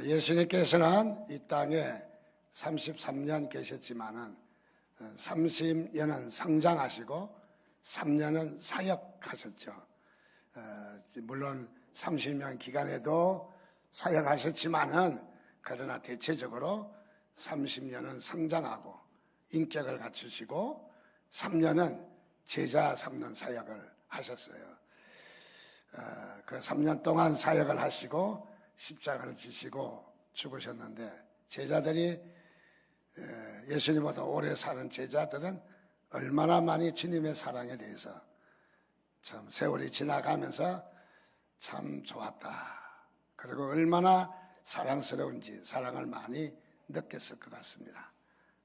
예수님께서는 이 땅에 33년 계셨지만은 30년은 성장하시고 3년은 사역하셨죠. 물론 30년 기간에도 사역하셨지만은 그러나 대체적으로 30년은 성장하고 인격을 갖추시고 3년은 제자 삼는 사역을 하셨어요. 그 3년 동안 사역을 하시고 십자가를 지시고 죽으셨는데, 제자들이 예수님보다 오래 사는 제자들은 얼마나 많이 주님의 사랑에 대해서 참 세월이 지나가면서 참 좋았다, 그리고 얼마나 사랑스러운지 사랑을 많이 느꼈을 것 같습니다.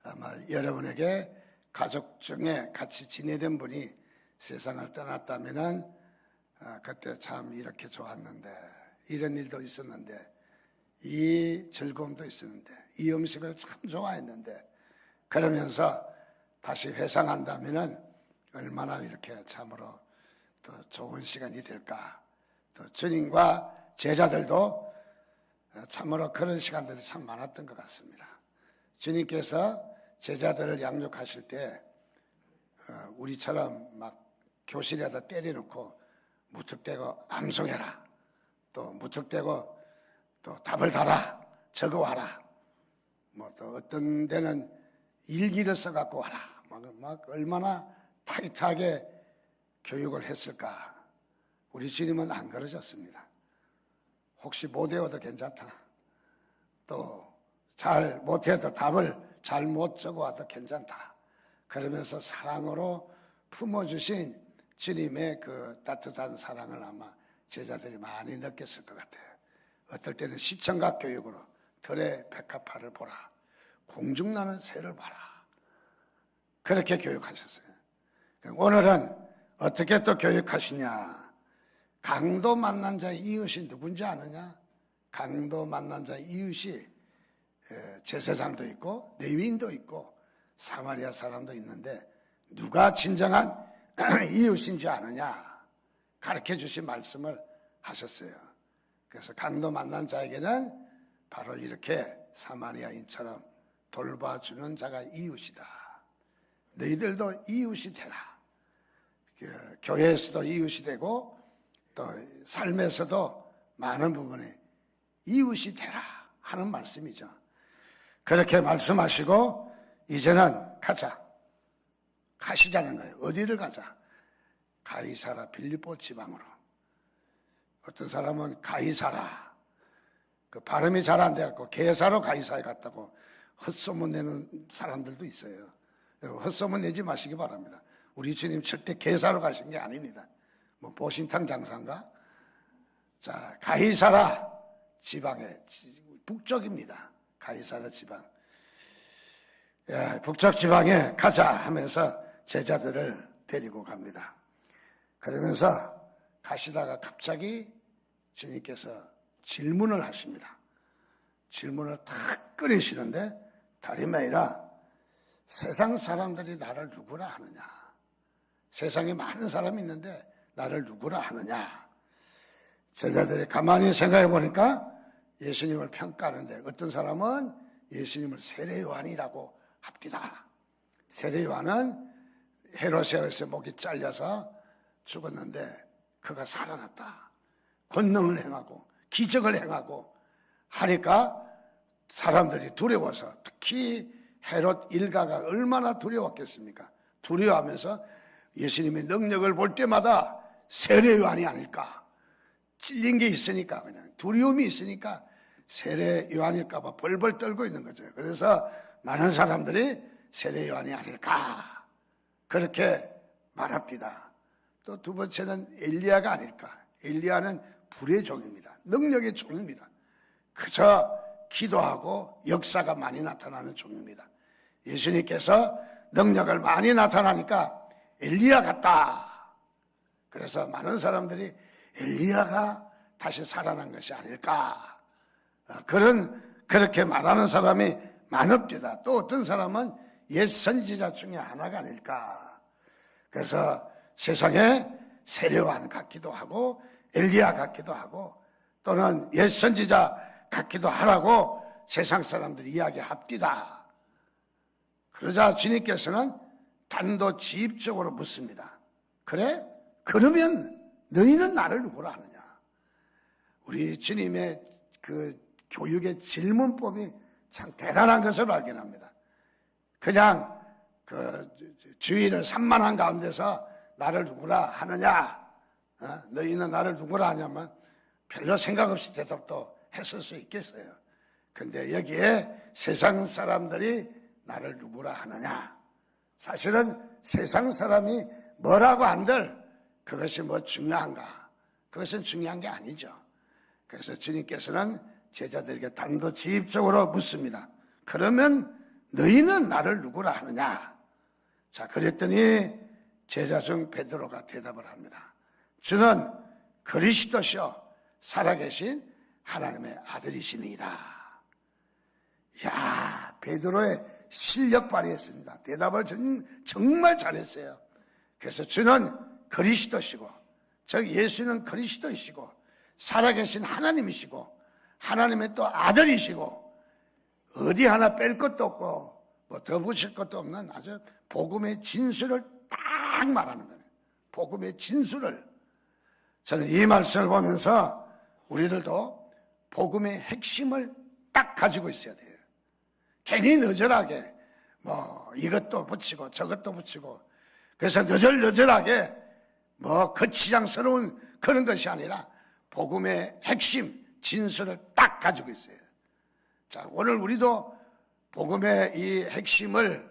아마 여러분에게 가족 중에 같이 지내던 분이 세상을 떠났다면은 그때 참 이렇게 좋았는데, 이런 일도 있었는데, 이 즐거움도 있었는데, 이 음식을 참 좋아했는데, 그러면서 다시 회상한다면은 얼마나 이렇게 참으로 더 좋은 시간이 될까. 또 주님과 제자들도 참으로 그런 시간들이 참 많았던 것 같습니다. 주님께서 제자들을 양육하실 때 우리처럼 막 교실에다 때려놓고 무턱대고 암송해라, 또 무턱대고 또 답을 달아, 적어와라, 뭐 또 어떤 데는 일기를 써갖고 와라, 막 얼마나 타이트하게 교육을 했을까. 우리 주님은 안 그러셨습니다. 혹시 못 외워도 괜찮다, 또 잘 못해도 답을 잘 못 적어와도 괜찮다, 그러면서 사랑으로 품어주신 주님의 그 따뜻한 사랑을 아마 제자들이 많이 느꼈을 것 같아요. 어떨 때는 시청각 교육으로 들의 백합화를 보라, 공중나는 새를 봐라, 그렇게 교육하셨어요. 오늘은 어떻게 또 교육하시냐. 강도 만난 자의 이웃이 누군지 아느냐? 강도 만난 자의 이웃이 제사장도 있고 레위인도 있고 사마리아 사람도 있는데, 누가 진정한 이웃인지 아느냐? 가르쳐 주신 말씀을 하셨어요. 그래서 강도 만난 자에게는 바로 이렇게 사마리아인처럼 돌봐주는 자가 이웃이다. 너희들도 이웃이 되라. 교회에서도 이웃이 되고 또 삶에서도 많은 부분에 이웃이 되라 하는 말씀이죠. 그렇게 말씀하시고 이제는 가자, 가시자는 거예요. 어디를 가자? 가이사라 빌립보 지방으로. 어떤 사람은 가이사라, 그 발음이 잘 안 돼갖고 게사로 가이사에 갔다고 헛소문 내는 사람들도 있어요. 헛소문 내지 마시기 바랍니다. 우리 주님 절대 게사로 가신 게 아닙니다. 뭐 보신탕 장사인가? 자, 가이사라 지방의 북쪽입니다. 가이사라 지방. 북쪽 지방에 가자 하면서 제자들을 데리고 갑니다. 그러면서 가시다가 갑자기 주님께서 질문을 하십니다. 질문을 탁 꺼내시는데, 다름 아니라 세상 사람들이 나를 누구라 하느냐. 세상에 많은 사람이 있는데 나를 누구라 하느냐. 제자들이 가만히 생각해 보니까 예수님을 평가하는데, 어떤 사람은 예수님을 세례요한이라고 합디다. 세례요한은 헤로데스의 목이 잘려서 죽었는데 그가 살아났다. 권능을 행하고 기적을 행하고 하니까 사람들이 두려워서, 특히 헤롯 일가가 얼마나 두려웠겠습니까? 두려워하면서 예수님의 능력을 볼 때마다 세례요한이 아닐까, 찔린 게 있으니까, 그냥 두려움이 있으니까 세례요한일까 봐 벌벌 떨고 있는 거죠. 그래서 많은 사람들이 세례요한이 아닐까 그렇게 말합니다. 또 두 번째는 엘리야가 아닐까. 엘리야는 불의 종입니다. 능력의 종입니다. 그저 기도하고 역사가 많이 나타나는 종입니다. 예수님께서 능력을 많이 나타나니까 엘리야 같다. 그래서 많은 사람들이 엘리야가 다시 살아난 것이 아닐까, 그렇게 말하는 사람이 많읍니다. 또 어떤 사람은 옛 선지자 중에 하나가 아닐까. 그래서 세상에 세례요한 같기도 하고 엘리야 같기도 하고, 또는 옛 선지자 같기도 하라고 세상 사람들이 이야기합디다. 그러자 주님께서는 단도직입적으로 묻습니다. 그래? 그러면 너희는 나를 누구라 하느냐? 우리 주님의 그 교육의 질문법이 참 대단한 것을 발견합니다. 그냥 그 주의를 산만한 가운데서 나를 누구라 하느냐? 너희는 나를 누구라 하냐면 별로 생각 없이 대답도 했을 수 있겠어요. 근데 여기에 세상 사람들이 나를 누구라 하느냐? 사실은 세상 사람이 뭐라고 한들 그것이 뭐 중요한가? 그것은 중요한 게 아니죠. 그래서 주님께서는 제자들에게 단도직입적으로 묻습니다. 그러면 너희는 나를 누구라 하느냐? 자, 그랬더니 제자 중 베드로가 대답을 합니다. 주는 그리스도시요 살아계신 하나님의 아들이시니이다. 야, 베드로의 실력 발휘했습니다. 대답을 정말 잘했어요. 그래서 주는 그리스도시고, 즉 예수는 그리스도이시고 살아계신 하나님이시고 하나님의 또 아들이시고 어디 하나 뺄 것도 없고 뭐 더 붙일 것도 없는 아주 복음의 진수를 딱 말하는 거예요. 복음의 진수를. 저는 이 말씀을 보면서 우리들도 복음의 핵심을 딱 가지고 있어야 돼요. 괜히 너절하게 뭐 이것도 붙이고 저것도 붙이고 그래서 너절너절하게 뭐 거치장스러운 그런 것이 아니라 복음의 핵심 진수를 딱 가지고 있어요. 자, 오늘 우리도 복음의 이 핵심을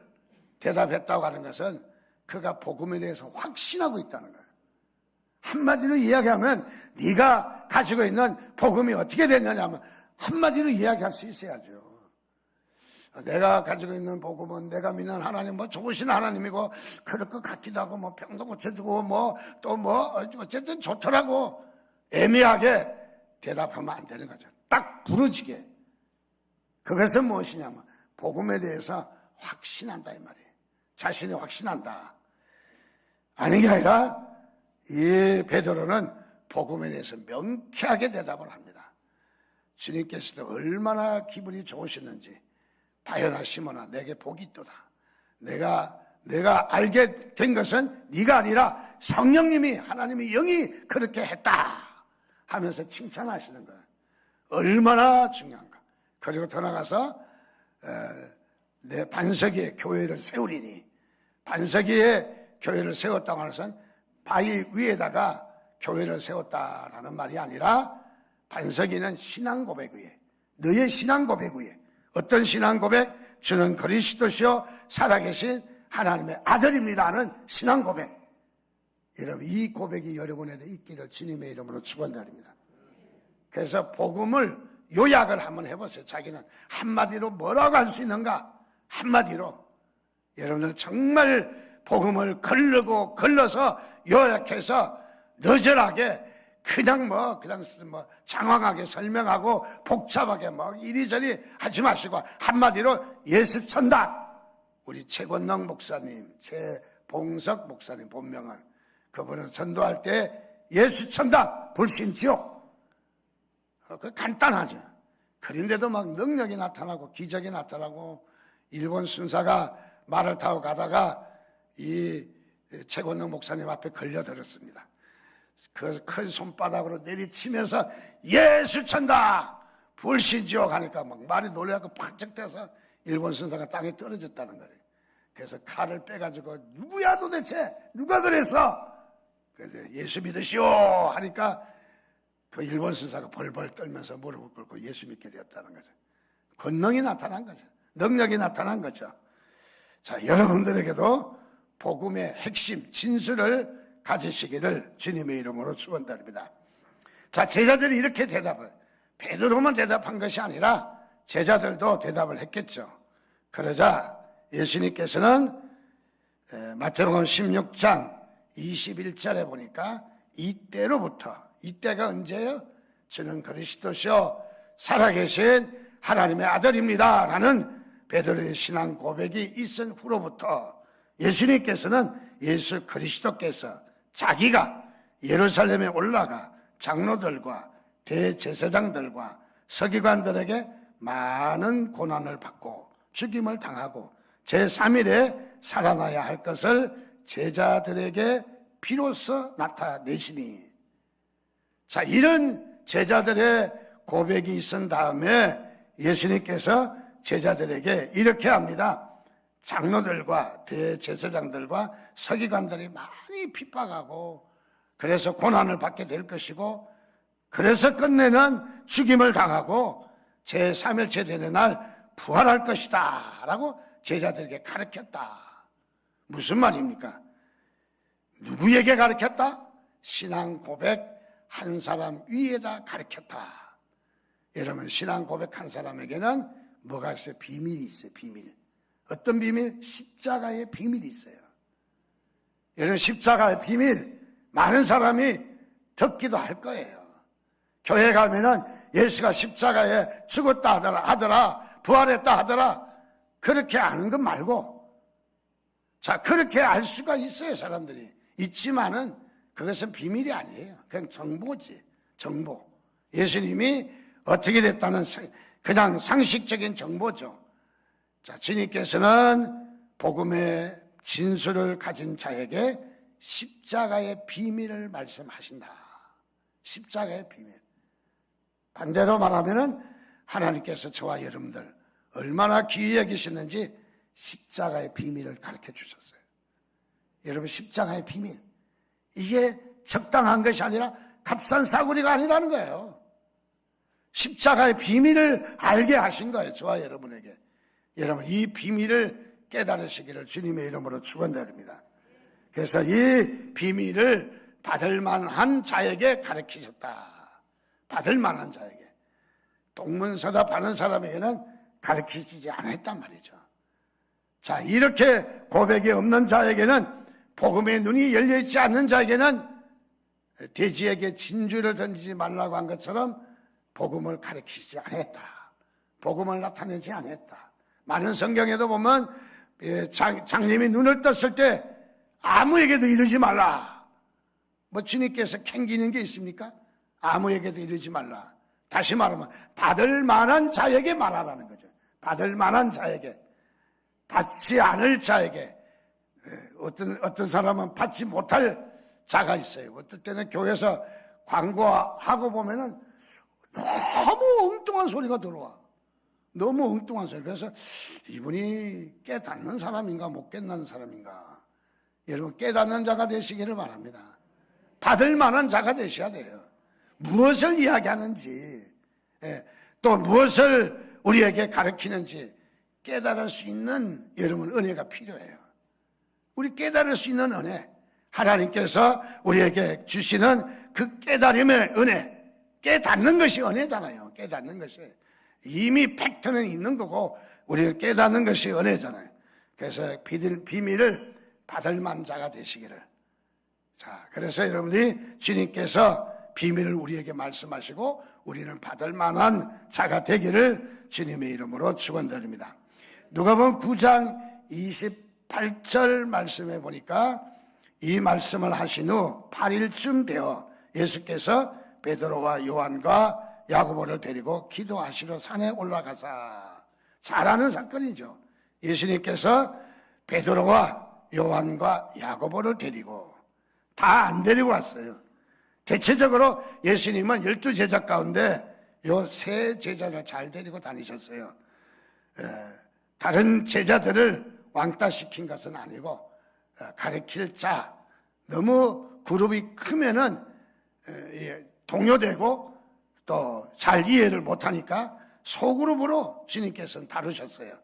대답했다고 하는 것은 그가 복음에 대해서 확신하고 있다는 거예요. 한마디로 이야기하면 네가 가지고 있는 복음이 어떻게 됐느냐 하면 한마디로 이야기할 수 있어야죠. 내가 가지고 있는 복음은 내가 믿는 하나님 뭐 좋으신 하나님이고 그럴 것 같기도 하고 뭐 병도 고쳐주고 뭐 또 뭐 어쨌든 좋더라고 애매하게 대답하면 안 되는 거죠. 딱 부러지게. 그것은 무엇이냐면 복음에 대해서 확신한다 이 말이에요. 자신이 확신한다. 아닌 게 아니라 이 베드로는 복음에 대해서 명쾌하게 대답을 합니다. 주님께서도 얼마나 기분이 좋으셨는지 바요나 시몬아 내게 복이 있도다. 내가 알게 된 것은 네가 아니라 성령님이 하나님의 영이 그렇게 했다 하면서 칭찬하시는 거예요. 얼마나 중요한가. 그리고 더 나가서 내 반석이의 교회를 세우리니 반석이의 교회를 세웠다고 하는 것은 바위 위에다가 교회를 세웠다라는 말이 아니라 반석이는 신앙 고백 위에 너의 신앙 고백 위에 어떤 신앙 고백? 주는 그리스도시요 살아계신 하나님의 아들입니다 하는 신앙 고백. 여러분 이 고백이 여러분에게 있기를 주님의 이름으로 축원드립니다. 그래서 복음을 요약을 한번 해보세요. 자기는 한마디로 뭐라고 할 수 있는가? 한마디로 여러분들 정말 복음을 걸러서 요약해서 너절하게 그냥 장황하게 설명하고 복잡하게 이리저리 하지 마시고 한마디로 예수 천당. 우리 최권능 목사님, 최봉석 목사님 본명은 그분은 전도할 때 예수 천당, 불신지옥. 그 간단하죠. 그런데도 능력이 나타나고 기적이 나타나고 일본 순사가 말을 타고 가다가 이 최권능 목사님 앞에 걸려들었습니다. 그 큰 손바닥으로 내리치면서 예수 천당 불신지옥 하니까 말이 놀라고 팍쩍 떼서 일본 순사가 땅에 떨어졌다는 거예요. 그래서 칼을 빼가지고 누구야 도대체 누가 그랬어? 그래서 예수 믿으시오 하니까 그 일본 순사가 벌벌 떨면서 무릎을 꿇고 예수 믿게 되었다는 거죠. 권능이 나타난 거죠. 능력이 나타난 거죠. 자, 여러분들에게도 복음의 핵심 진수를 가지시기를 주님의 이름으로 축원드립니다. 자, 제자들이 이렇게 대답을 베드로만 대답한 것이 아니라 제자들도 대답을 했겠죠. 그러자 예수님께서는 마태복음 16장 21절에 보니까 이때가 언제예요? 주는 그리스도시요 살아계신 하나님의 아들입니다 라는 베드로의 신앙 고백이 있은 후로부터 예수님께서는 예수 그리스도께서 자기가 예루살렘에 올라가 장로들과 대제사장들과 서기관들에게 많은 고난을 받고 죽임을 당하고 제3일에 살아나야 할 것을 제자들에게 비로소 나타내시니. 자, 이런 제자들의 고백이 있은 다음에 예수님께서 제자들에게 이렇게 합니다. 장로들과 대제사장들과 서기관들이 많이 핍박하고 그래서 고난을 받게 될 것이고 그래서 끝내는 죽임을 당하고 제3일째 되는 날 부활할 것이다 라고 제자들에게 가르쳤다. 무슨 말입니까? 누구에게 가르쳤다? 신앙 고백 한 사람 위에다 가르쳤다. 여러분, 신앙 고백 한 사람에게는 뭐가 있어요? 비밀이 있어요. 비밀. 어떤 비밀? 십자가의 비밀이 있어요. 여러분, 십자가의 비밀 많은 사람이 듣기도 할 거예요. 교회 가면은 예수가 십자가에 죽었다 하더라, 부활했다 하더라, 그렇게 아는 것 말고, 자, 그렇게 알 수가 있어요, 사람들이. 있지만은 그것은 비밀이 아니에요. 그냥 정보지, 정보. 예수님이 어떻게 됐다는 그냥 상식적인 정보죠. 자, 주님께서는 복음의 진술을 가진 자에게 십자가의 비밀을 말씀하신다. 십자가의 비밀. 반대로 말하면은 하나님께서 저와 여러분들 얼마나 귀히 여기셨는지 십자가의 비밀을 가르쳐 주셨어요. 여러분, 십자가의 비밀. 이게 적당한 것이 아니라 값싼 싸구리가 아니라는 거예요. 십자가의 비밀을 알게 하신 거예요. 저와 여러분에게. 여러분, 이 비밀을 깨달으시기를 주님의 이름으로 축원드립니다. 그래서 이 비밀을 받을 만한 자에게 가르치셨다. 받을 만한 자에게. 동문서답하는 사람에게는 가르치지 않았단 말이죠. 자, 이렇게 고백이 없는 자에게는, 복음의 눈이 열려있지 않는 자에게는 돼지에게 진주를 던지지 말라고 한 것처럼 복음을 가르치지 않았다. 복음을 나타내지 않았다. 많은 성경에도 보면 장님이 눈을 떴을 때 아무에게도 이르지 말라. 뭐 주님께서 캥기는 게 있습니까? 아무에게도 이르지 말라. 다시 말하면 받을 만한 자에게 말하라는 거죠. 받을 만한 자에게. 받지 않을 자에게. 어떤 사람은 받지 못할 자가 있어요. 어떨 때는 교회에서 광고하고 보면은 너무 엉뚱한 소리가 들어와. 너무 엉뚱한 소리. 그래서 이분이 깨닫는 사람인가 못 깨닫는 사람인가. 여러분, 깨닫는 자가 되시기를 바랍니다. 받을 만한 자가 되셔야 돼요. 무엇을 이야기하는지, 또 무엇을 우리에게 가르치는지 깨달을 수 있는 여러분 은혜가 필요해요. 우리 깨달을 수 있는 은혜, 하나님께서 우리에게 주시는 그 깨달음의 은혜, 깨닫는 것이 은혜잖아요. 깨닫는 것이 이미 팩트는 있는 거고 우리를 깨닫는 것이 은혜잖아요. 그래서 비밀을 받을 만한 자가 되시기를. 자, 그래서 여러분이 주님께서 비밀을 우리에게 말씀하시고 우리는 받을 만한 자가 되기를 주님의 이름으로 축원드립니다. 누가복음 9장 28절 말씀에 보니까 이 말씀을 하신 후 8일쯤 되어 예수께서 베드로와 요한과 야고보를 데리고 기도하시러 산에 올라가사. 잘 아는 사건이죠. 예수님께서 베드로와 요한과 야고보를 데리고, 다 안 데리고 왔어요. 대체적으로 예수님은 12제자 가운데 요 3제자를 잘 데리고 다니셨어요. 다른 제자들을 왕따시킨 것은 아니고 가르칠 자, 너무 그룹이 크면은 동요되고 또 잘 이해를 못하니까 소그룹으로 주님께서는 다루셨어요.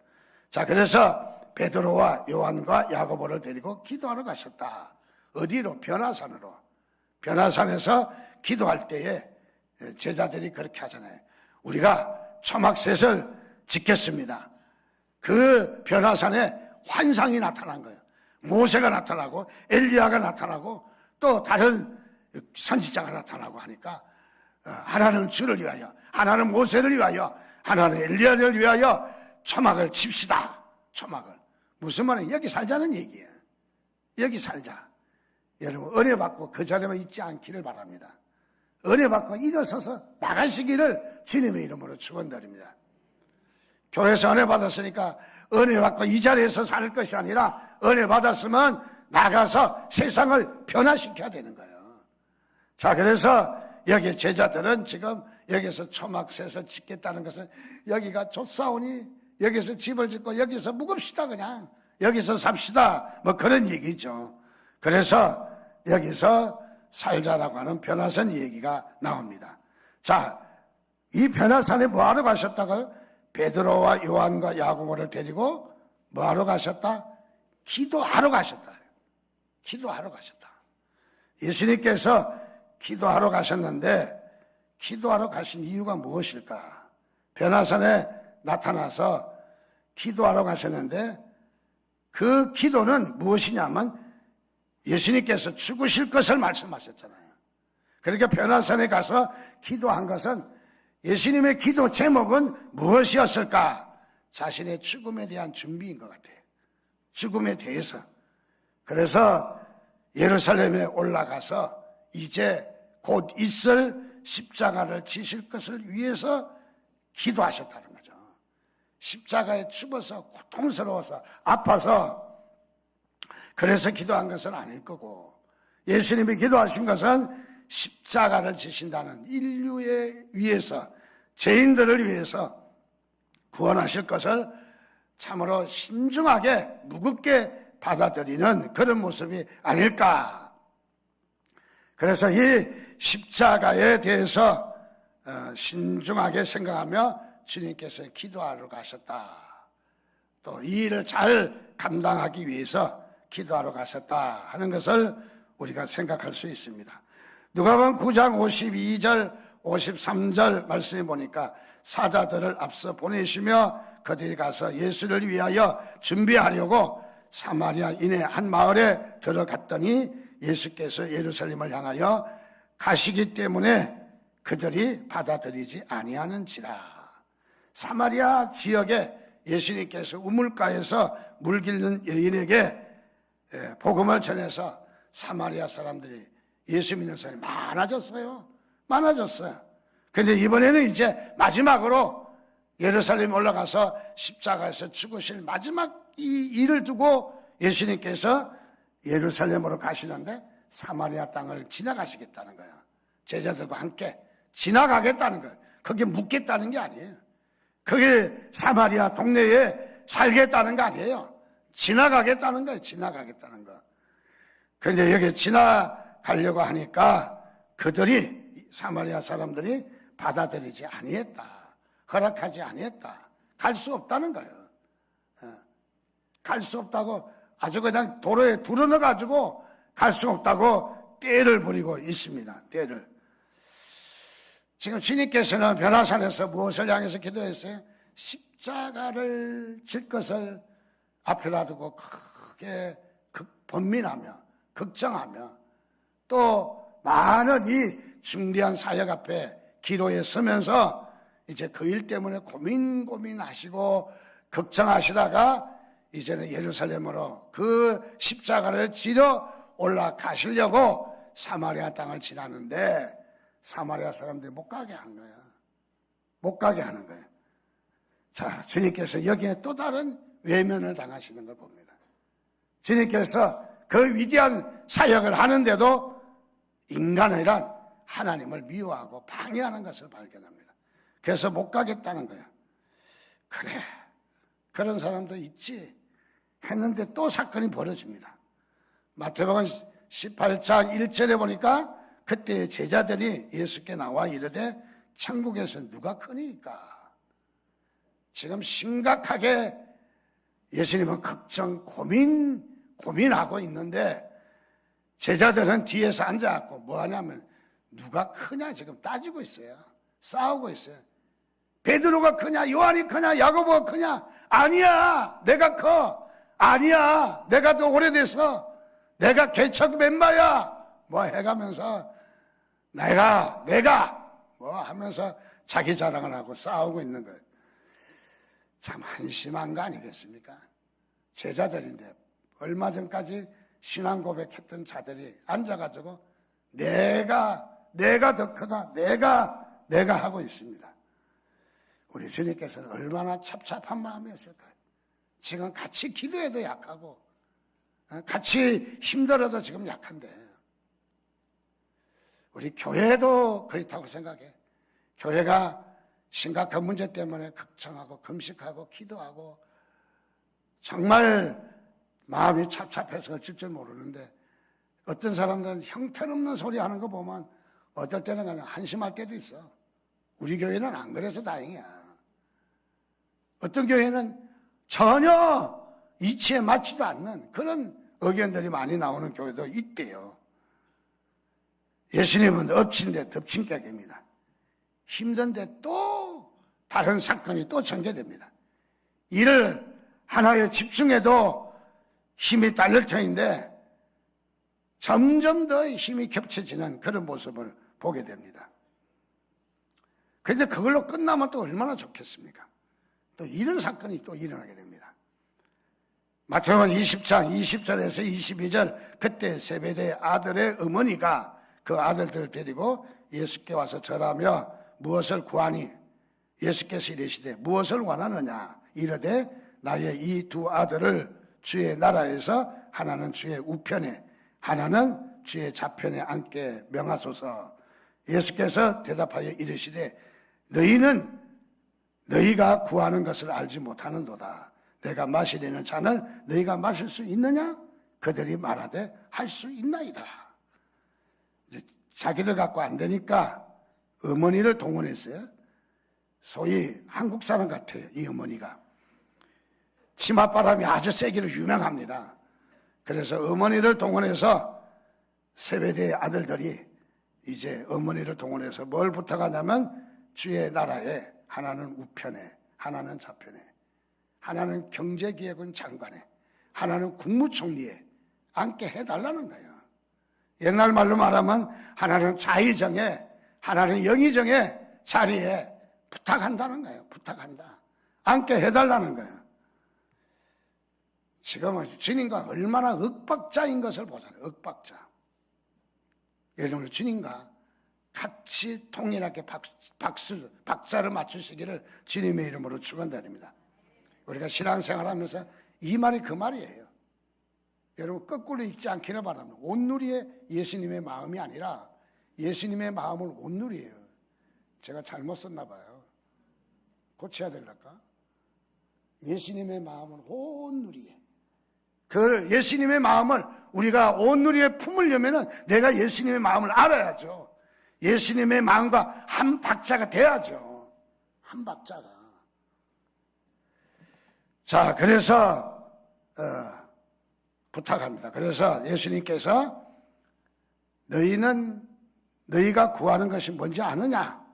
자, 그래서 베드로와 요한과 야고보를 데리고 기도하러 가셨다. 어디로? 변화산으로. 변화산에서 기도할 때에 제자들이 그렇게 하잖아요. 우리가 초막셋을 지켰습니다. 그 변화산에 환상이 나타난 거예요. 모세가 나타나고 엘리야가 나타나고 또 다른 선지자가 나타나고 하니까 하나는 주를 위하여, 하나는 모세를 위하여, 하나는 엘리야를 위하여 초막을 칩시다. 초막을. 무슨 말이에요? 여기 살자는 얘기예요. 여기 살자. 여러분, 은혜 받고 그 자리에만 있지 않기를 바랍니다. 은혜 받고 일어서서 나가시기를 주님의 이름으로 축원드립니다. 교회에서 은혜 받았으니까 은혜 받고 이 자리에서 살 것이 아니라 은혜 받았으면 나가서 세상을 변화시켜야 되는 거예요. 자, 그래서 여기 제자들은 지금 여기서 초막셋을 짓겠다는 것은 여기가 좁사오니 여기서 집을 짓고 여기서 묵읍시다, 그냥 여기서 삽시다, 뭐 그런 얘기죠. 그래서 여기서 살자라고 하는 변화산 얘기가 나옵니다. 자, 이 변화산에 뭐하러 가셨다고요? 베드로와 요한과 야고보를 데리고 뭐하러 가셨다? 기도하러 가셨다. 기도하러 가셨다. 예수님께서 기도하러 가셨는데 기도하러 가신 이유가 무엇일까? 변화산에 나타나서 기도하러 가셨는데 그 기도는 무엇이냐면 예수님께서 죽으실 것을 말씀하셨잖아요. 그러니까 변화산에 가서 기도한 것은 예수님의 기도 제목은 무엇이었을까? 자신의 죽음에 대한 준비인 것 같아요. 죽음에 대해서. 그래서 예루살렘에 올라가서 이제 곧 있을 십자가를 지실 것을 위해서 기도하셨다는 거죠. 십자가에 죽어서 고통스러워서 아파서 그래서 기도한 것은 아닐 거고, 예수님이 기도하신 것은 십자가를 지신다는 인류에 위해서, 죄인들을 위해서 구원하실 것을 참으로 신중하게 무겁게 받아들이는 그런 모습이 아닐까. 그래서 이 십자가에 대해서 신중하게 생각하며 주님께서 기도하러 가셨다. 또 이 일을 잘 감당하기 위해서 기도하러 가셨다 하는 것을 우리가 생각할 수 있습니다. 누가복음 9장 52절 53절 말씀해 보니까 사자들을 앞서 보내시며 그들이 가서 예수를 위하여 준비하려고 사마리아인의 한 마을에 들어갔더니 예수께서 예루살렘을 향하여 가시기 때문에 그들이 받아들이지 아니하는지라. 사마리아 지역에 예수님께서 우물가에서 물 길는 여인에게 복음을 전해서 사마리아 사람들이 예수 믿는 사람이 많아졌어요. 그런데 이번에는 이제 마지막으로 예루살렘 올라가서 십자가에서 죽으실 마지막 이 일을 두고 예수님께서 예루살렘으로 가시는데 사마리아 땅을 지나가시겠다는 거예요. 제자들과 함께 지나가겠다는 거예요. 거기에 묵겠다는 게 아니에요. 거기 사마리아 동네에 살겠다는 거 아니에요. 지나가겠다는 거예요. 지나가겠다는 거. 그런데 여기 지나가려고 하니까 그들이, 사마리아 사람들이 받아들이지 아니했다. 허락하지 아니했다. 갈 수 없다는 거예요. 갈 수 없다고 아주 그냥 도로에 두러넣어가지고 갈 수 없다고 떼를 부리고 있습니다. 떼를. 지금 주님께서는 변화산에서 무엇을 향해서 기도했어요? 십자가를 질 것을 앞에다 두고 크게 번민하며 걱정하며 또 많은 이 중대한 사역 앞에 기로에 서면서 이제 그 일 때문에 고민하시고 걱정하시다가 이제는 예루살렘으로 그 십자가를 지러 올라가시려고 사마리아 땅을 지나는데 사마리아 사람들이 못 가게 한 거예요. 못 가게 하는 거예요. 자, 주님께서 여기에 또 다른 외면을 당하시는 걸 봅니다. 주님께서 그 위대한 사역을 하는데도 인간이란 하나님을 미워하고 방해하는 것을 발견합니다. 그래서 못 가겠다는 거예요. 그래, 그런 사람도 있지 했는데 또 사건이 벌어집니다. 마태복음 18장 1절에 보니까 그때 제자들이 예수께 나와 이르되 천국에서 누가 크니까. 지금 심각하게 예수님은 걱정, 고민하고 있는데 제자들은 뒤에서 앉아갖고 뭐 하냐면 누가 크냐 지금 따지고 있어요. 싸우고 있어요. 베드로가 크냐, 요한이 크냐, 야고보가 크냐? 아니야, 내가 커. 아니야, 내가 더 오래돼서 내가 개척 멤버야. 뭐 해가면서 내가 뭐 하면서 자기 자랑을 하고 싸우고 있는 거예요. 참 한심한 거 아니겠습니까? 제자들인데 얼마 전까지 신앙 고백했던 자들이 앉아가지고 내가 내가 더 크다. 내가 하고 있습니다. 우리 주님께서는 얼마나 찹찹한 마음이었을까요? 지금 같이 기도해도 약하고 같이 힘들어도 지금 약한데 우리 교회도 그렇다고 생각해. 교회가 심각한 문제 때문에 걱정하고 금식하고 기도하고 정말 마음이 찹찹해서 어쩔 줄 모르는데 어떤 사람들은 형편없는 소리 하는 거 보면 어떨 때는 그냥 한심할 때도 있어. 우리 교회는 안 그래서 다행이야. 어떤 교회는 전혀 이치에 맞지도 않는 그런 의견들이 많이 나오는 교회도 있대요. 예수님은 엎친 데 덮친 격입니다. 힘든데 또 다른 사건이 또 전개됩니다. 이를 하나에 집중해도 힘이 딸릴 터인데 점점 더 힘이 겹쳐지는 그런 모습을 보게 됩니다. 그런데 그걸로 끝나면 또 얼마나 좋겠습니까? 또 이런 사건이 또 일어나게 됩니다. 마태복음 20장 20절에서 22절 그때 세베대의 아들의 어머니가 그 아들들을 데리고 예수께 와서 절하며 무엇을 구하니? 예수께서 이르시되 무엇을 원하느냐? 이르되 나의 이 두 아들을 주의 나라에서 하나는 주의 우편에 하나는 주의 좌편에 앉게 명하소서. 예수께서 대답하여 이르시되 너희는 너희가 구하는 것을 알지 못하는도다. 내가 마시려는 잔을 너희가 마실 수 있느냐? 그들이 말하되 할 수 있나이다. 이제 자기들 갖고 안 되니까 어머니를 동원했어요. 소위 한국 사람 같아요. 이 어머니가 치맛바람이 아주 세기로 유명합니다. 그래서 어머니를 동원해서 세베대의 아들들이 이제 어머니를 동원해서 뭘 부탁하냐면 주의 나라에 하나는 우편에 하나는 좌편에 하나는 경제기획원 장관에 하나는 국무총리에 앉게 해달라는 거예요. 옛날 말로 말하면 하나는 자의정에 하나는 영의정의 자리에 부탁한다는 거예요. 부탁한다. 앉게 해달라는 거예요. 지금은 주님과 얼마나 윽박자인 것을 보잖아요. 윽박자. 여러분 주님과 같이 통일하게 박자를 맞추시기를 주님의 이름으로 축원드립니다. 우리가 신앙생활하면서 이 말이 그 말이에요. 여러분 거꾸로 읽지 않기를 바랍니다. 온누리의 예수님의 마음이 아니라 예수님의 마음을 온누리예요. 제가 잘못 썼나 봐요. 고쳐야 될까? 예수님의 마음은 온누리에. 그 예수님의 마음을 우리가 온누리에 품으려면 내가 예수님의 마음을 알아야죠. 예수님의 마음과 한 박자가 돼야죠. 한 박자가. 자, 그래서 부탁합니다. 그래서 예수님께서 너희가 구하는 것이 뭔지 아느냐?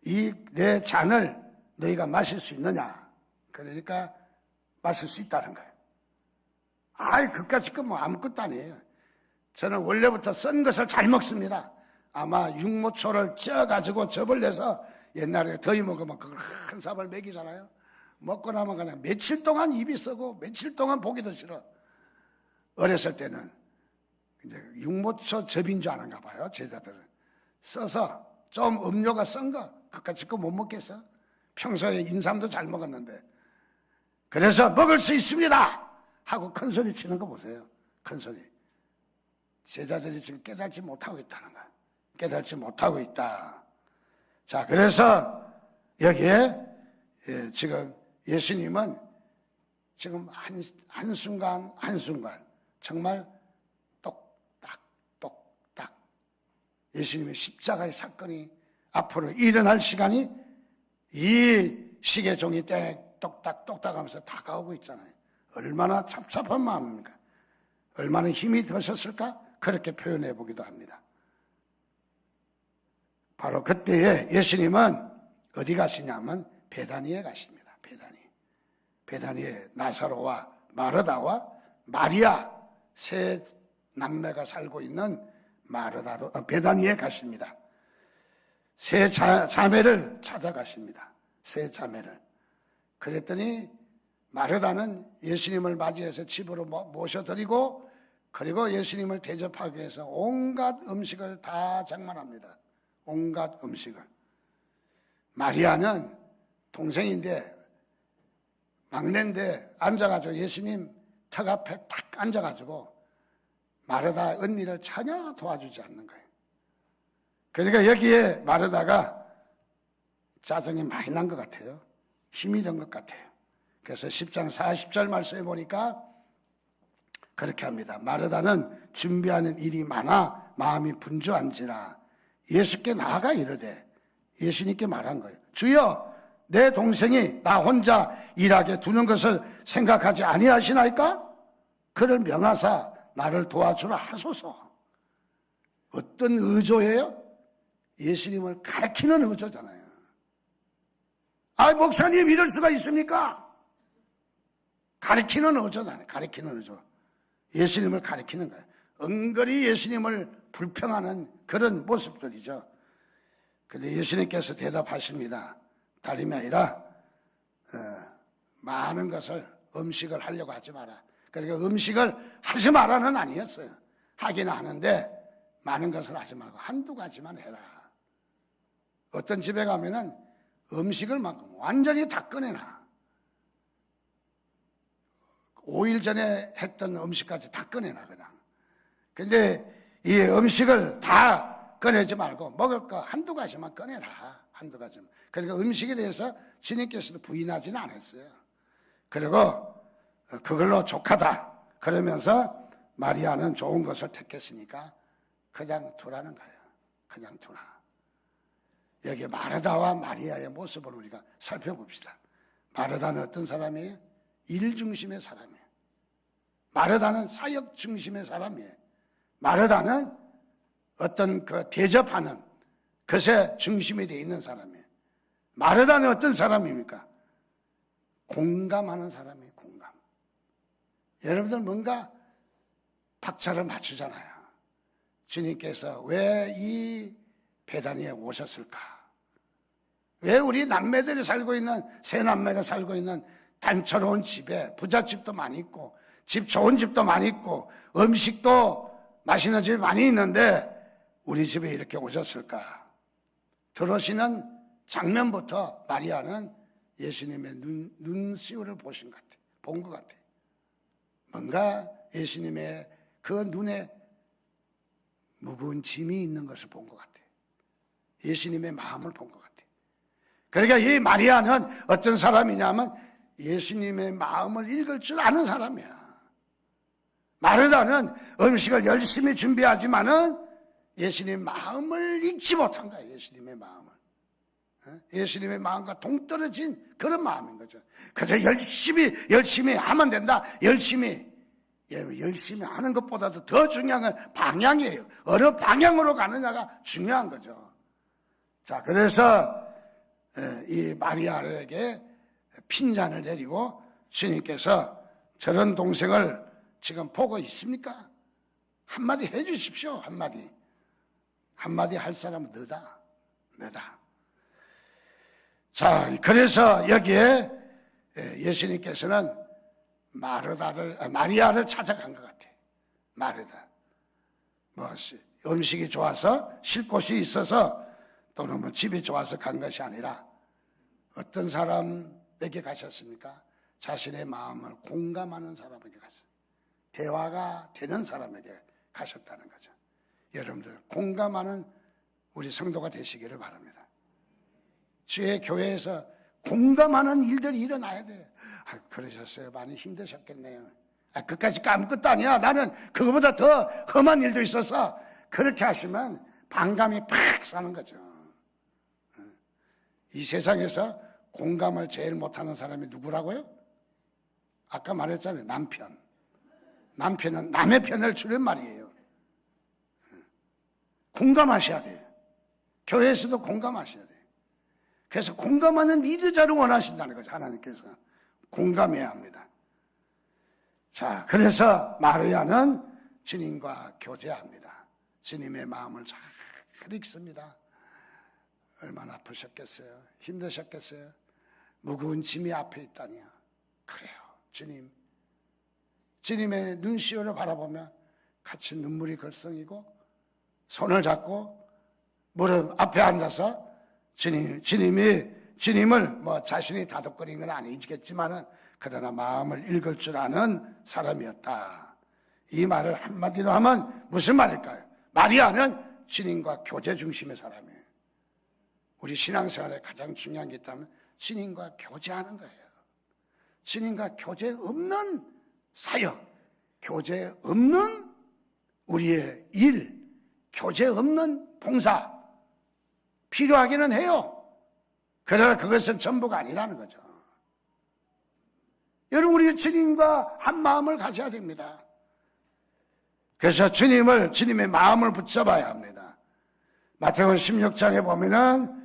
이 내 잔을 너희가 마실 수 있느냐? 그러니까 마실 수 있다는 거예요. 아이, 그까짓 건 뭐 아무것도 아니에요. 저는 원래부터 썬 것을 잘 먹습니다. 아마 육모초를 쪄가지고 즙을 내서 옛날에 더위 먹으면 그걸 한 삽을 먹이잖아요. 먹고 나면 그냥 며칠 동안 입이 썩고 며칠 동안 보기도 싫어. 어렸을 때는 이제 육모초 즙인 줄 아는가 봐요. 제자들은 써서 좀 음료가 쓴 거 그까짓 거 못 먹겠어. 평소에 인삼도 잘 먹었는데. 그래서 먹을 수 있습니다 하고 큰 소리 치는 거 보세요. 큰 소리. 제자들이 지금 깨닫지 못하고 있다는 거야. 깨닫지 못하고 있다. 자, 그래서 여기에 지금 예수님은 지금 한순간 정말 똑딱 예수님의 십자가의 사건이 앞으로 일어날 시간이 이 시계 종이 똑딱 하면서 다가오고 있잖아요. 얼마나 찹찹한 마음입니까? 얼마나 힘이 드셨을까? 그렇게 표현해 보기도 합니다. 바로 그때에 예수님은 어디 가시냐면 베다니에 가십니다. 베다니에 나사로와 마르다와 마리아 세 남매가 살고 있는 베다니에 가십니다. 세 자매를 찾아가십니다. 세 자매를. 그랬더니 마르다는 예수님을 맞이해서 집으로 모셔드리고 그리고 예수님을 대접하기 위해서 온갖 음식을 다 장만합니다. 온갖 음식을. 마리아는 동생인데 막내인데 앉아가지고 예수님 턱 앞에 딱 앉아가지고 마르다 언니를 전혀 도와주지 않는 거예요. 그러니까 여기에 마르다가 짜증이 많이 난 것 같아요. 힘이 든 것 같아요. 그래서 10장 40절 말씀에 보니까 그렇게 합니다. 마르다는 준비하는 일이 많아 마음이 분주한지라 예수께 나아가 이르되, 예수님께 말한 거예요. 주여, 내 동생이 나 혼자 일하게 두는 것을 생각하지 아니하시나이까? 그를 명하사 나를 도와주라 하소서. 어떤 의조예요? 예수님을 가르치는 의조잖아요. 목사님 이럴 수가 있습니까? 가르치는 의조잖아요. 가르치는 의조. 예수님을 가르치는 거예요. 은근히 예수님을 불평하는 그런 모습들이죠. 그런데 예수님께서 대답하십니다. 다름이 아니라 많은 것을 음식을 하려고 하지 마라. 그러니까 음식을 하지 마라는 아니었어요. 하긴 하는데 많은 것을 하지 말고 한두 가지만 해라. 어떤 집에 가면은 음식을 막 완전히 다 꺼내놔. 5일 전에 했던 음식까지 다 꺼내놔 그냥. 근데 이 음식을 다 꺼내지 말고 먹을 거 한두 가지만 꺼내라. 한두 가지만. 그러니까 음식에 대해서 주님께서도 부인하지는 않았어요. 그리고 그걸로 족하다 그러면서 마리아는 좋은 것을 택했으니까 그냥 두라는 거예요. 그냥 두라. 여기 마르다와 마리아의 모습을 우리가 살펴봅시다. 마르다는 어떤 사람이에요? 일 중심의 사람이에요. 마르다는 사역 중심의 사람이에요. 마르다는 어떤 그 대접하는 것에 중심이 되어 있는 사람이에요. 마르다는 어떤 사람입니까? 공감하는 사람이에요. 공감. 여러분들 뭔가 박자를 맞추잖아요. 주님께서 왜 이 베다니에 오셨을까? 왜 우리 남매들이 살고 있는, 세 남매가 살고 있는 단초로운 집에 부잣집도 많이 있고 집 좋은 집도 많이 있고 음식도 맛있는 집이 많이 있는데 우리 집에 이렇게 오셨을까? 들어오시는 장면부터 마리아는 예수님의 눈시울을 보신 것 같아요. 본 것 같아요. 뭔가 예수님의 그 눈에 무거운 짐이 있는 것을 본 것 같아요. 예수님의 마음을 본 것 같아요. 그러니까 이 마리아는 어떤 사람이냐면 예수님의 마음을 읽을 줄 아는 사람이야. 마르다는 음식을 열심히 준비하지만은 예수님의 마음을 읽지 못한 거야. 예수님의 마음을. 예수님의 마음과 동떨어진 그런 마음인 거죠. 그래서 열심히 하면 된다. 열심히 하는 것보다도 더 중요한 건 방향이에요. 어느 방향으로 가느냐가 중요한 거죠. 자, 그래서 이 마리아에게 핀잔을 내리고 주님께서 저런 동생을 지금 보고 있습니까? 한마디 해 주십시오. 한마디 할 사람은 너다. 자, 그래서 여기에 예수님께서는 마리아를 찾아간 것 같아요. 마르다. 음식이 좋아서 쉴 곳이 있어서 또는 집이 좋아서 간 것이 아니라 어떤 사람에게 가셨습니까? 자신의 마음을 공감하는 사람에게 가셨어요. 대화가 되는 사람에게 가셨다는 거죠. 여러분들 공감하는 우리 성도가 되시기를 바랍니다. 주의 교회에서 공감하는 일들이 일어나야 돼요. 그러셨어요. 많이 힘드셨겠네요. 그까짓 거 아무것도 아니야. 나는 그거보다 더 험한 일도 있어서. 그렇게 하시면 반감이 팍 사는 거죠. 이 세상에서 공감을 제일 못하는 사람이 누구라고요? 아까 말했잖아요. 남편은 남의 편을 주는 말이에요. 공감하셔야 돼요. 교회에서도 공감하셔야 돼요. 그래서 공감하는 리더자를 원하신다는 거죠. 하나님께서. 공감해야 합니다. 자, 그래서 마리아는 주님과 교제합니다. 주님의 마음을 잘 읽습니다. 얼마나 아프셨겠어요? 힘드셨겠어요? 무거운 짐이 앞에 있다니요. 그래요. 주님의 눈시울을 바라보면 같이 눈물이 걸썽이고 손을 잡고 무릎 앞에 앉아서 주님을 뭐 자신이 다독거린 건 아니겠지만은 그러나 마음을 읽을 줄 아는 사람이었다. 이 말을 한마디로 하면 무슨 말일까요? 마리아는 주님과 교제 중심의 사람이에요. 우리 신앙생활에 가장 중요한 게 있다면 주님과 교제하는 거예요. 주님과 교제 없는 사역, 교제 없는 우리의 일, 교제 없는 봉사 필요하기는 해요. 그러나 그것은 전부가 아니라는 거죠. 여러분, 우리 주님과 한 마음을 가져야 됩니다. 그래서 주님의 마음을 붙잡아야 합니다. 마태복음 16장에 보면은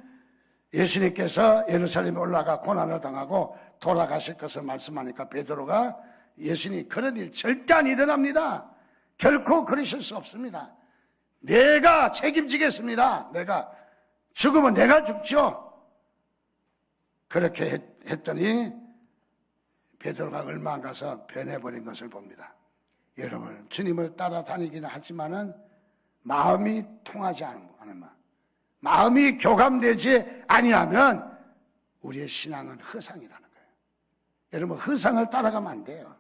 예수님께서 예루살렘에 올라가 고난을 당하고 돌아가실 것을 말씀하니까 베드로가 예수님 그런 일 절대 안 일어납니다. 결코 그러실 수 없습니다. 내가 책임지겠습니다. 내가 죽으면 내가 죽죠. 그렇게 했더니 베드로가 얼마 안 가서 변해버린 것을 봅니다. 여러분, 주님을 따라다니기는 하지만은 마음이 통하지 않으면, 마음이 교감되지 아니하면 우리의 신앙은 허상이라는 거예요. 여러분, 허상을 따라가면 안 돼요.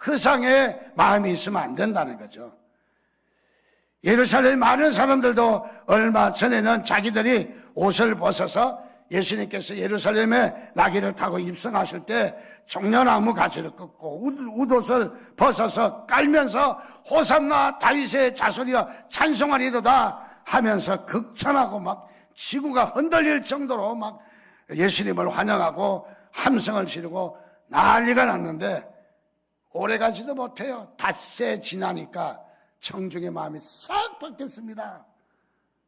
허상에 마음이 있으면 안 된다는 거죠. 예루살렘 많은 사람들도 얼마 전에는 자기들이 옷을 벗어서 예수님께서 예루살렘에 나귀를 타고 입성하실 때 종려나무 가지를 꺾고 웃옷을 벗어서 깔면서 호산나 다윗의 자손이여 찬송하리로다 하면서 극찬하고 막 지구가 흔들릴 정도로 막 예수님을 환영하고 함성을 지르고 난리가 났는데 오래가지도 못해요. 닷새 지나니까 청중의 마음이 싹 바뀌었습니다.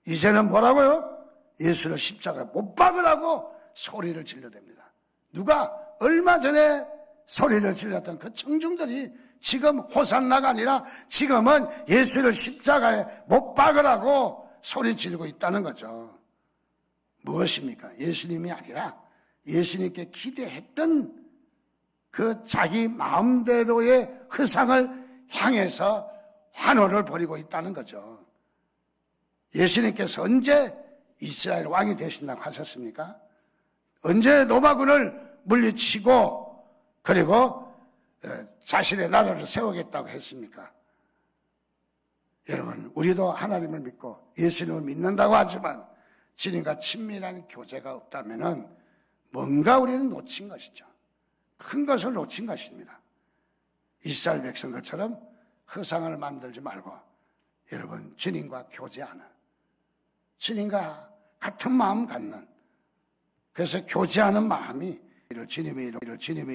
이제는 뭐라고요? 예수를 십자가에 못 박으라고 소리를 질러댑니다. 누가 얼마 전에 소리를 질렀던 그 청중들이 지금 호산나가 아니라 지금은 예수를 십자가에 못 박으라고 소리 지르고 있다는 거죠. 무엇입니까? 예수님이 아니라 예수님께 기대했던 그 자기 마음대로의 허상을 향해서 환호를 벌이고 있다는 거죠. 예수님께서 언제 이스라엘 왕이 되신다고 하셨습니까? 언제 노바군을 물리치고 그리고 자신의 나라를 세우겠다고 했습니까? 여러분, 우리도 하나님을 믿고 예수님을 믿는다고 하지만 주님과 친밀한 교제가 없다면은 뭔가 우리는 놓친 것이죠. 큰 것을 놓친 것입니다. 이스라엘 백성들처럼 허상을 만들지 말고 여러분, 주님과 교제하는, 주님과 같은 마음 갖는, 그래서 교제하는 마음이 주님의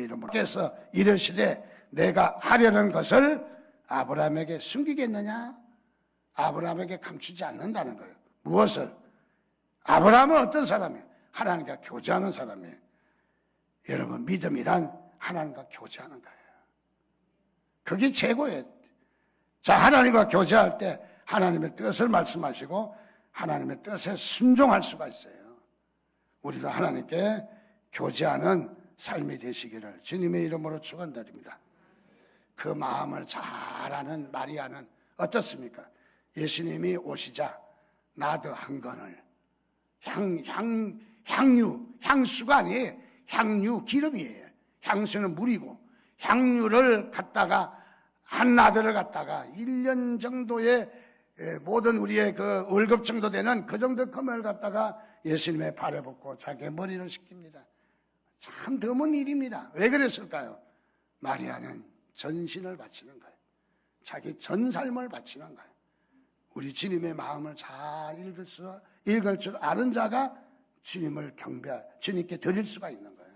이름으로 께서 이르시되 내가 하려는 것을 아브라함에게 숨기겠느냐? 아브라함에게 감추지 않는다는 거예요. 무엇을? 아브라함은 어떤 사람이에요? 하나님과 교제하는 사람이에요. 여러분, 믿음이란 하나님과 교제하는 거예요. 그게 최고예요. 자, 하나님과 교제할 때 하나님의 뜻을 말씀하시고 하나님의 뜻에 순종할 수가 있어요. 우리도 하나님께 교제하는 삶이 되시기를 주님의 이름으로 축원드립니다. 그 마음을 잘 아는 마리아는 어떻습니까? 예수님이 오시자 나도 한 건을 향수가 아니에요. 향유 기름이에요. 향수는 물이고 향유를 갖다가 한 나들을 갖다가 1년 정도의 모든 우리의 그 월급 정도 되는 그 정도 금을 갖다가 예수님의 발에 붓고 자기의 머리를 씻깁니다. 참 드문 일입니다. 왜 그랬을까요? 마리아는 전신을 바치는 거예요. 자기 전 삶을 바치는 거예요. 우리 주님의 마음을 잘 읽을 줄 아는 자가 주님을 주님께 드릴 수가 있는 거예요.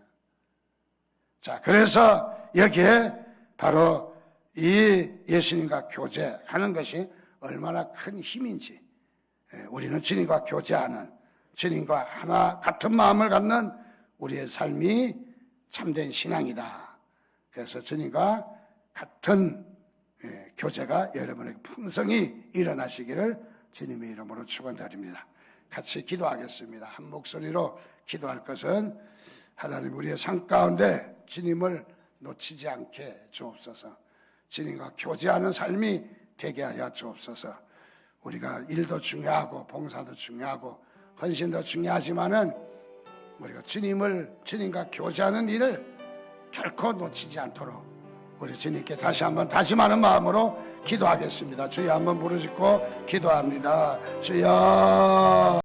자, 그래서 여기에 바로 이 예수님과 교제하는 것이 얼마나 큰 힘인지, 우리는 주님과 교제하는, 주님과 하나 같은 마음을 갖는 우리의 삶이 참된 신앙이다. 그래서 주님과 같은 교제가 여러분에게 풍성히 일어나시기를 주님의 이름으로 축원드립니다. 같이 기도하겠습니다. 한 목소리로 기도할 것은 하나님, 우리의 삶 가운데 주님을 놓치지 않게 주옵소서. 주님과 교제하는 삶이 되게 하여 주옵소서. 우리가 일도 중요하고 봉사도 중요하고 헌신도 중요하지만은 우리가 주님과 교제하는 일을 결코 놓치지 않도록 우리 주님께 다시 한번 다짐하는 마음으로 기도하겠습니다. 주여 한번 부르짖고 기도합니다. 주여.